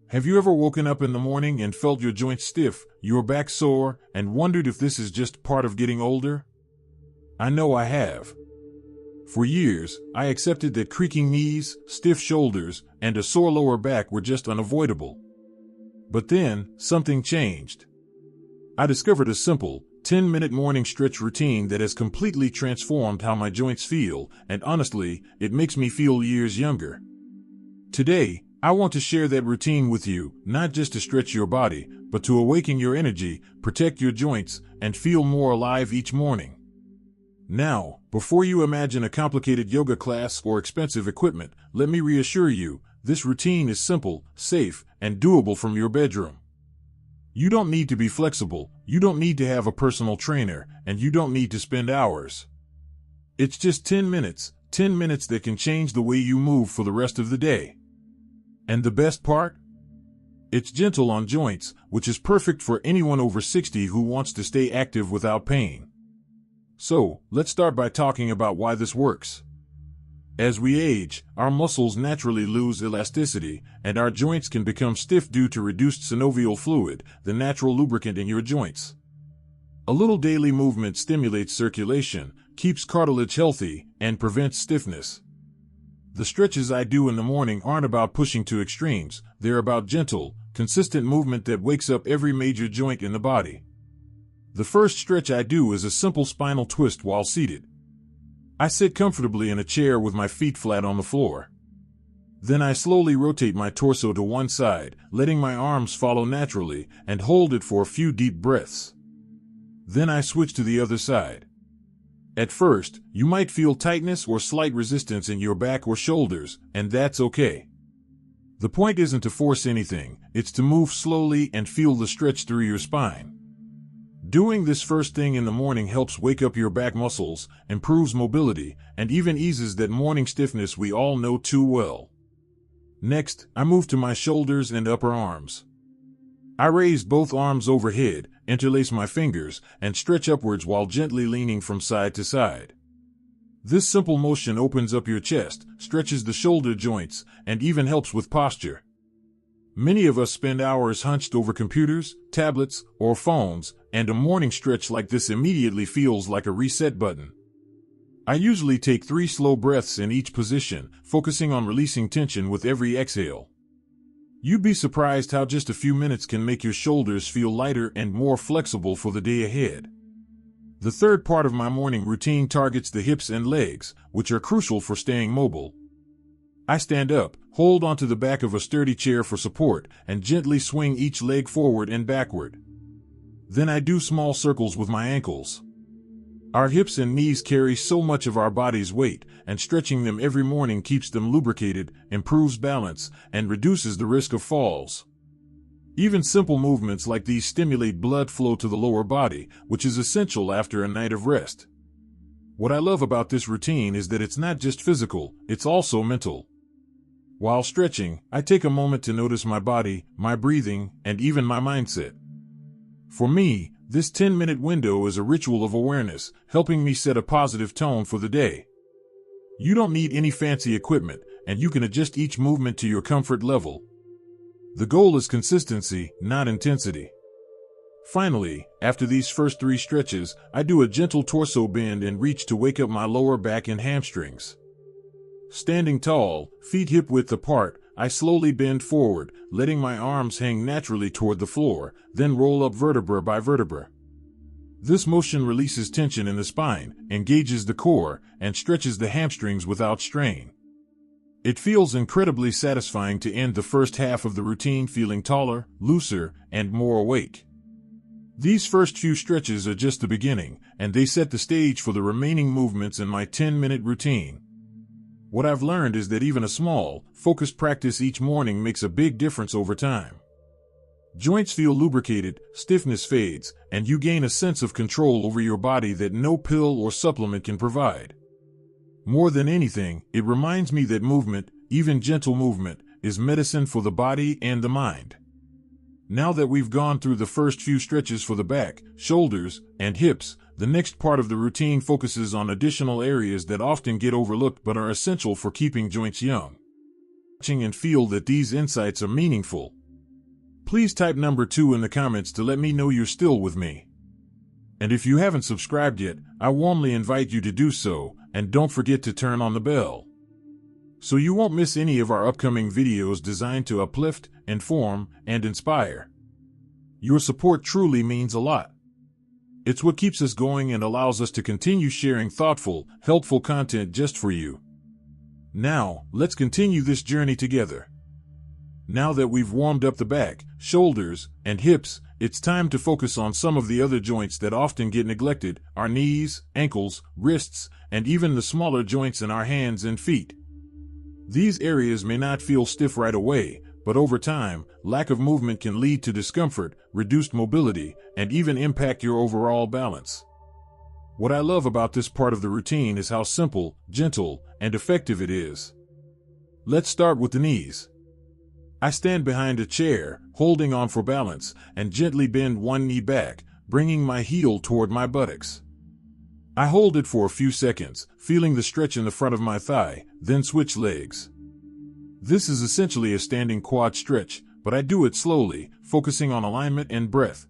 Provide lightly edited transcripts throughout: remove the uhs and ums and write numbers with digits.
Have you ever woken up in the morning and felt your joints stiff, your back sore, and wondered if this is just part of getting older? I know I have. For years, I accepted that creaking knees, stiff shoulders, and a sore lower back were just unavoidable. But then, something changed. I discovered a simple, 10-minute morning stretch routine that has completely transformed how my joints feel, and honestly, it makes me feel years younger. Today, I want to share that routine with you, not just to stretch your body, but to awaken your energy, protect your joints, and feel more alive each morning. Now, before you imagine a complicated yoga class or expensive equipment, let me reassure you, this routine is simple, safe, and doable from your bedroom. You don't need to be flexible, you don't need to have a personal trainer, and you don't need to spend hours. It's just 10 minutes that can change the way you move for the rest of the day. And the best part? It's gentle on joints, which is perfect for anyone over 60 who wants to stay active without pain. So, let's start by talking about why this works. As we age, our muscles naturally lose elasticity, and our joints can become stiff due to reduced synovial fluid, the natural lubricant in your joints. A little daily movement stimulates circulation, keeps cartilage healthy, and prevents stiffness. The stretches I do in the morning aren't about pushing to extremes, they're about gentle, consistent movement that wakes up every major joint in the body. The first stretch I do is a simple spinal twist while seated. I sit comfortably in a chair with my feet flat on the floor. Then I slowly rotate my torso to one side, letting my arms follow naturally, and hold it for a few deep breaths. Then I switch to the other side. At first, you might feel tightness or slight resistance in your back or shoulders, and that's okay. The point isn't to force anything, it's to move slowly and feel the stretch through your spine. Doing this first thing in the morning helps wake up your back muscles, improves mobility, and even eases that morning stiffness we all know too well. Next, I move to my shoulders and upper arms. I raise both arms overhead, interlace my fingers, and stretch upwards while gently leaning from side to side. This simple motion opens up your chest, stretches the shoulder joints, and even helps with posture. Many of us spend hours hunched over computers, tablets, or phones, and a morning stretch like this immediately feels like a reset button. I usually take 3 slow breaths in each position, focusing on releasing tension with every exhale. You'd be surprised how just a few minutes can make your shoulders feel lighter and more flexible for the day ahead. The third part of my morning routine targets the hips and legs, which are crucial for staying mobile. I stand up, hold onto the back of a sturdy chair for support, and gently swing each leg forward and backward. Then I do small circles with my ankles. Our hips and knees carry so much of our body's weight, and stretching them every morning keeps them lubricated, improves balance, and reduces the risk of falls. Even simple movements like these stimulate blood flow to the lower body, which is essential after a night of rest. What I love about this routine is that it's not just physical, it's also mental. While stretching, I take a moment to notice my body, my breathing, and even my mindset. For me, this 10-minute window is a ritual of awareness, helping me set a positive tone for the day. You don't need any fancy equipment, and you can adjust each movement to your comfort level. The goal is consistency, not intensity. Finally, after these first 3 stretches, I do a gentle torso bend and reach to wake up my lower back and hamstrings. Standing tall, feet hip-width apart, I slowly bend forward, letting my arms hang naturally toward the floor, then roll up vertebra by vertebra. This motion releases tension in the spine, engages the core, and stretches the hamstrings without strain. It feels incredibly satisfying to end the first half of the routine feeling taller, looser, and more awake. These first few stretches are just the beginning, and they set the stage for the remaining movements in my 10-minute routine. What I've learned is that even a small, focused practice each morning makes a big difference over time. Joints feel lubricated, stiffness fades, and you gain a sense of control over your body that no pill or supplement can provide. More than anything, it reminds me that movement, even gentle movement, is medicine for the body and the mind. Now that we've gone through the first few stretches for the back, shoulders, and hips, the next part of the routine focuses on additional areas that often get overlooked but are essential for keeping joints young. And feel that these insights are meaningful. Please type number 2 in the comments to let me know you're still with me. And if you haven't subscribed yet, I warmly invite you to do so, and don't forget to turn on the bell, so you won't miss any of our upcoming videos designed to uplift, inform, and inspire. Your support truly means a lot. It's what keeps us going and allows us to continue sharing thoughtful, helpful content just for you. Now, let's continue this journey together. Now that we've warmed up the back, shoulders, and hips, it's time to focus on some of the other joints that often get neglected: our knees, ankles, wrists, and even the smaller joints in our hands and feet. These areas may not feel stiff right away, but over time, lack of movement can lead to discomfort, reduced mobility, and even impact your overall balance. What I love about this part of the routine is how simple, gentle, and effective it is. Let's start with the knees. I stand behind a chair, holding on for balance, and gently bend one knee back, bringing my heel toward my buttocks. I hold it for a few seconds, feeling the stretch in the front of my thigh, then switch legs. This is essentially a standing quad stretch, but I do it slowly, focusing on alignment and breath.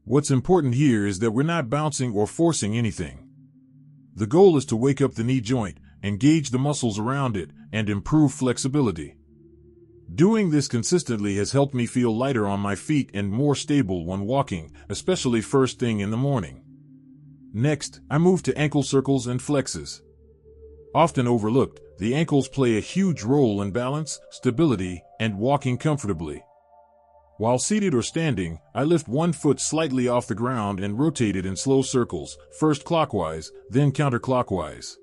What's important here is that we're not bouncing or forcing anything. The goal is to wake up the knee joint, engage the muscles around it, and improve flexibility. Doing this consistently has helped me feel lighter on my feet and more stable when walking, especially first thing in the morning. Next, I move to ankle circles and flexes. Often overlooked, the ankles play a huge role in balance, stability, and walking comfortably. While seated or standing, I lift one foot slightly off the ground and rotate it in slow circles, first clockwise, then counterclockwise.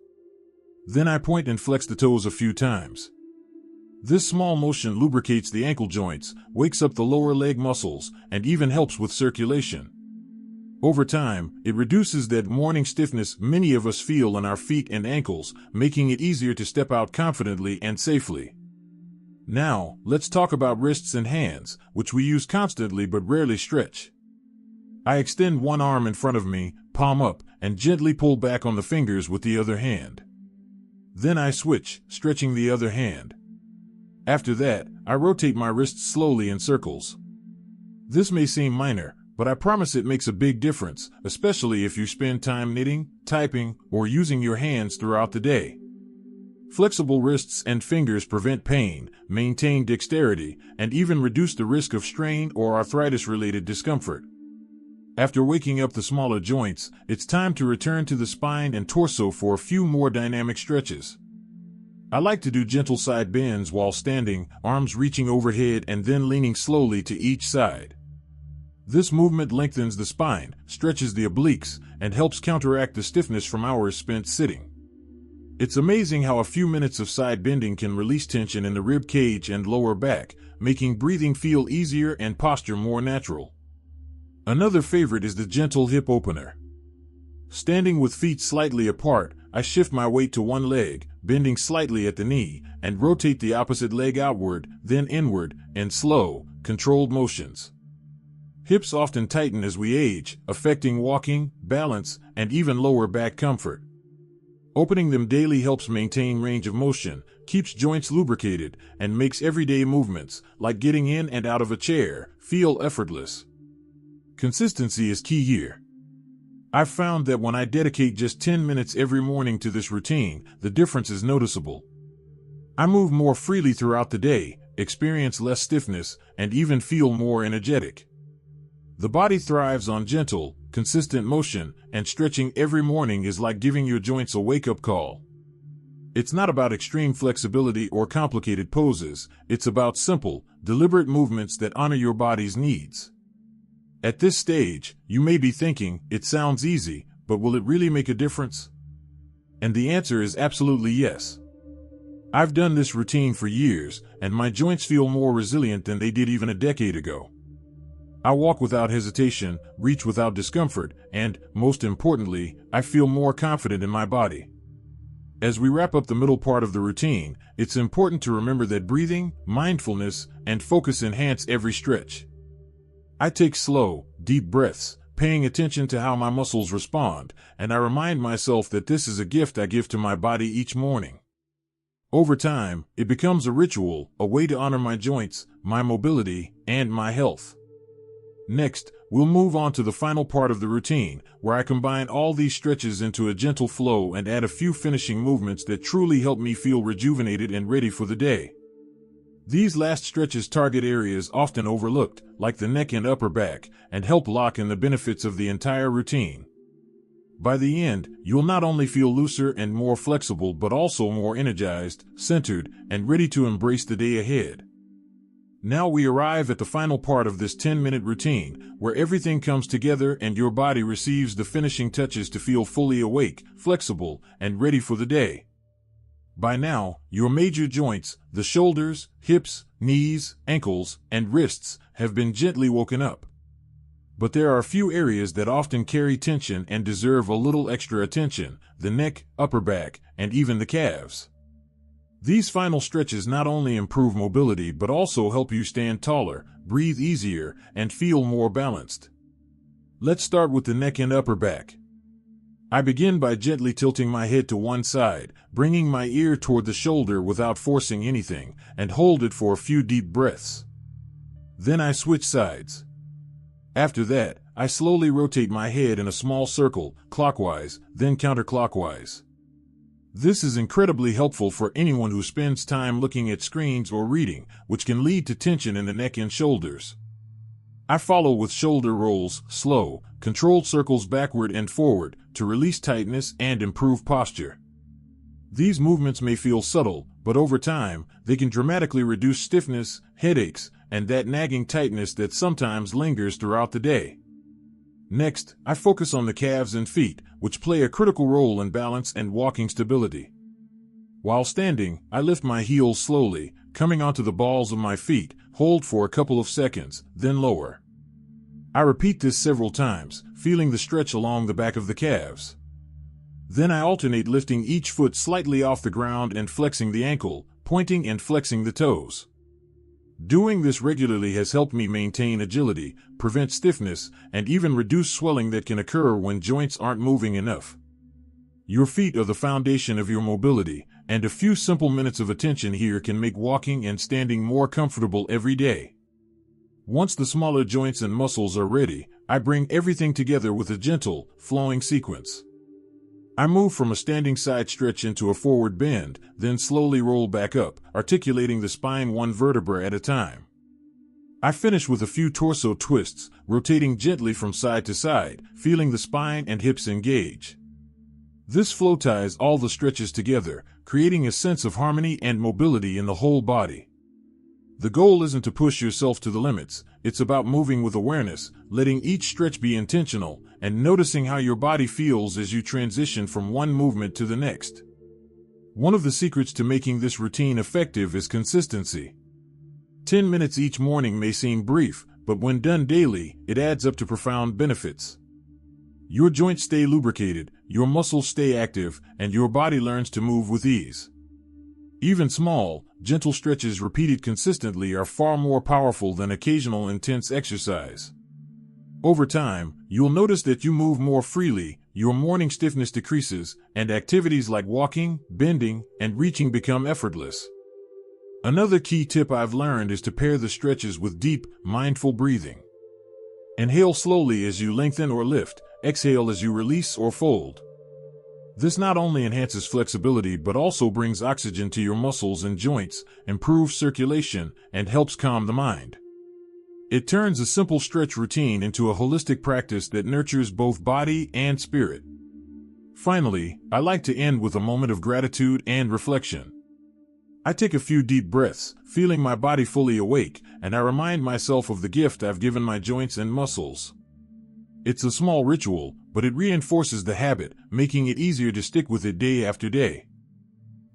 Then I point and flex the toes a few times. This small motion lubricates the ankle joints, wakes up the lower leg muscles, and even helps with circulation. Over time, it reduces that morning stiffness many of us feel in our feet and ankles, making it easier to step out confidently and safely. Now, let's talk about wrists and hands, which we use constantly but rarely stretch. I extend one arm in front of me, palm up, and gently pull back on the fingers with the other hand. Then I switch, stretching the other hand. After that, I rotate my wrists slowly in circles. This may seem minor, but I promise it makes a big difference, especially if you spend time knitting, typing, or using your hands throughout the day. Flexible wrists and fingers prevent pain, maintain dexterity, and even reduce the risk of strain or arthritis-related discomfort. After waking up the smaller joints, it's time to return to the spine and torso for a few more dynamic stretches. I like to do gentle side bends while standing, arms reaching overhead and then leaning slowly to each side. This movement lengthens the spine, stretches the obliques, and helps counteract the stiffness from hours spent sitting. It's amazing how a few minutes of side bending can release tension in the rib cage and lower back, making breathing feel easier and posture more natural. Another favorite is the gentle hip opener. Standing with feet slightly apart, I shift my weight to one leg, bending slightly at the knee, and rotate the opposite leg outward, then inward, in slow, controlled motions. Hips often tighten as we age, affecting walking, balance, and even lower back comfort. Opening them daily helps maintain range of motion, keeps joints lubricated, and makes everyday movements, like getting in and out of a chair, feel effortless. Consistency is key here. I've found that when I dedicate just 10 minutes every morning to this routine, the difference is noticeable. I move more freely throughout the day, experience less stiffness, and even feel more energetic. The body thrives on gentle, consistent motion, and stretching every morning is like giving your joints a wake-up call. It's not about extreme flexibility or complicated poses, it's about simple, deliberate movements that honor your body's needs. At this stage, you may be thinking, it sounds easy, but will it really make a difference? And the answer is absolutely yes. I've done this routine for years, and my joints feel more resilient than they did even a decade ago. I walk without hesitation, reach without discomfort, and, most importantly, I feel more confident in my body. As we wrap up the middle part of the routine, it's important to remember that breathing, mindfulness, and focus enhance every stretch. I take slow, deep breaths, paying attention to how my muscles respond, and I remind myself that this is a gift I give to my body each morning. Over time, it becomes a ritual, a way to honor my joints, my mobility, and my health. Next, we'll move on to the final part of the routine, where I combine all these stretches into a gentle flow and add a few finishing movements that truly help me feel rejuvenated and ready for the day. These last stretches target areas often overlooked, like the neck and upper back, and help lock in the benefits of the entire routine. By the end, you'll not only feel looser and more flexible but also more energized, centered, and ready to embrace the day ahead. Now we arrive at the final part of this 10-minute routine, where everything comes together and your body receives the finishing touches to feel fully awake, flexible, and ready for the day. By now, your major joints, the shoulders, hips, knees, ankles, and wrists, have been gently woken up. But there are a few areas that often carry tension and deserve a little extra attention: the neck, upper back, and even the calves. These final stretches not only improve mobility but also help you stand taller, breathe easier, and feel more balanced. Let's start with the neck and upper back. I begin by gently tilting my head to one side, bringing my ear toward the shoulder without forcing anything, and hold it for a few deep breaths. Then I switch sides. After that, I slowly rotate my head in a small circle, clockwise, then counterclockwise. This is incredibly helpful for anyone who spends time looking at screens or reading, which can lead to tension in the neck and shoulders. I follow with shoulder rolls, slow, controlled circles backward and forward, to release tightness and improve posture. These movements may feel subtle, but over time, they can dramatically reduce stiffness, headaches, and that nagging tightness that sometimes lingers throughout the day. Next, I focus on the calves and feet, which play a critical role in balance and walking stability. While standing, I lift my heels slowly, coming onto the balls of my feet, hold for a couple of seconds, then lower. I repeat this several times, feeling the stretch along the back of the calves. Then I alternate lifting each foot slightly off the ground and flexing the ankle, pointing and flexing the toes. Doing this regularly has helped me maintain agility, prevent stiffness, and even reduce swelling that can occur when joints aren't moving enough. Your feet are the foundation of your mobility, and a few simple minutes of attention here can make walking and standing more comfortable every day. Once the smaller joints and muscles are ready, I bring everything together with a gentle, flowing sequence. I move from a standing side stretch into a forward bend, then slowly roll back up, articulating the spine one vertebra at a time. I finish with a few torso twists, rotating gently from side to side, feeling the spine and hips engage. This flow ties all the stretches together, creating a sense of harmony and mobility in the whole body. The goal isn't to push yourself to the limits, it's about moving with awareness, letting each stretch be intentional, and noticing how your body feels as you transition from one movement to the next. One of the secrets to making this routine effective is consistency. 10 minutes each morning may seem brief, but when done daily, it adds up to profound benefits. Your joints stay lubricated, your muscles stay active, and your body learns to move with ease. Even small, gentle stretches repeated consistently are far more powerful than occasional intense exercise. Over time, you'll notice that you move more freely, your morning stiffness decreases, and activities like walking, bending, and reaching become effortless. Another key tip I've learned is to pair the stretches with deep, mindful breathing. Inhale slowly as you lengthen or lift, exhale as you release or fold. This not only enhances flexibility but also brings oxygen to your muscles and joints, improves circulation, and helps calm the mind. It turns a simple stretch routine into a holistic practice that nurtures both body and spirit. Finally, I like to end with a moment of gratitude and reflection. I take a few deep breaths, feeling my body fully awake, and I remind myself of the gift I've given my joints and muscles. It's a small ritual, but it reinforces the habit, making it easier to stick with it day after day.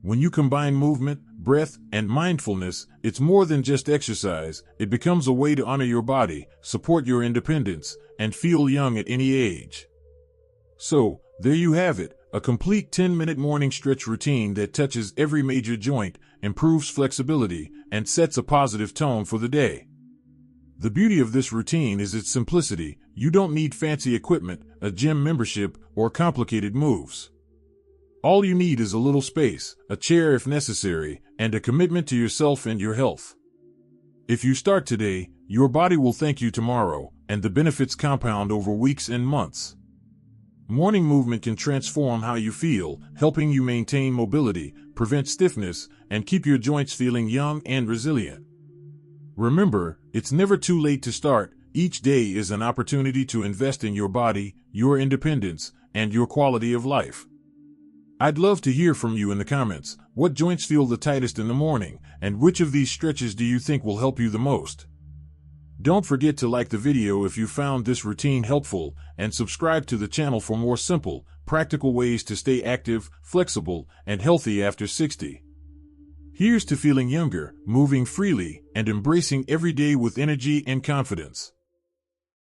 When you combine movement, breath, and mindfulness, it's more than just exercise. It becomes a way to honor your body, support your independence, and feel young at any age. So, there you have it, a complete 10-minute morning stretch routine that touches every major joint, improves flexibility, and sets a positive tone for the day. The beauty of this routine is its simplicity. You don't need fancy equipment, a gym membership, or complicated moves. All you need is a little space, a chair if necessary, and a commitment to yourself and your health. If you start today, your body will thank you tomorrow, and the benefits compound over weeks and months. Morning movement can transform how you feel, helping you maintain mobility, prevent stiffness, and keep your joints feeling young and resilient. Remember, it's never too late to start. Each day is an opportunity to invest in your body, your independence, and your quality of life. I'd love to hear from you in the comments. What joints feel the tightest in the morning, and which of these stretches do you think will help you the most? Don't forget to like the video if you found this routine helpful, and subscribe to the channel for more simple, practical ways to stay active, flexible, and healthy after 60. Here's to feeling younger, moving freely, and embracing every day with energy and confidence.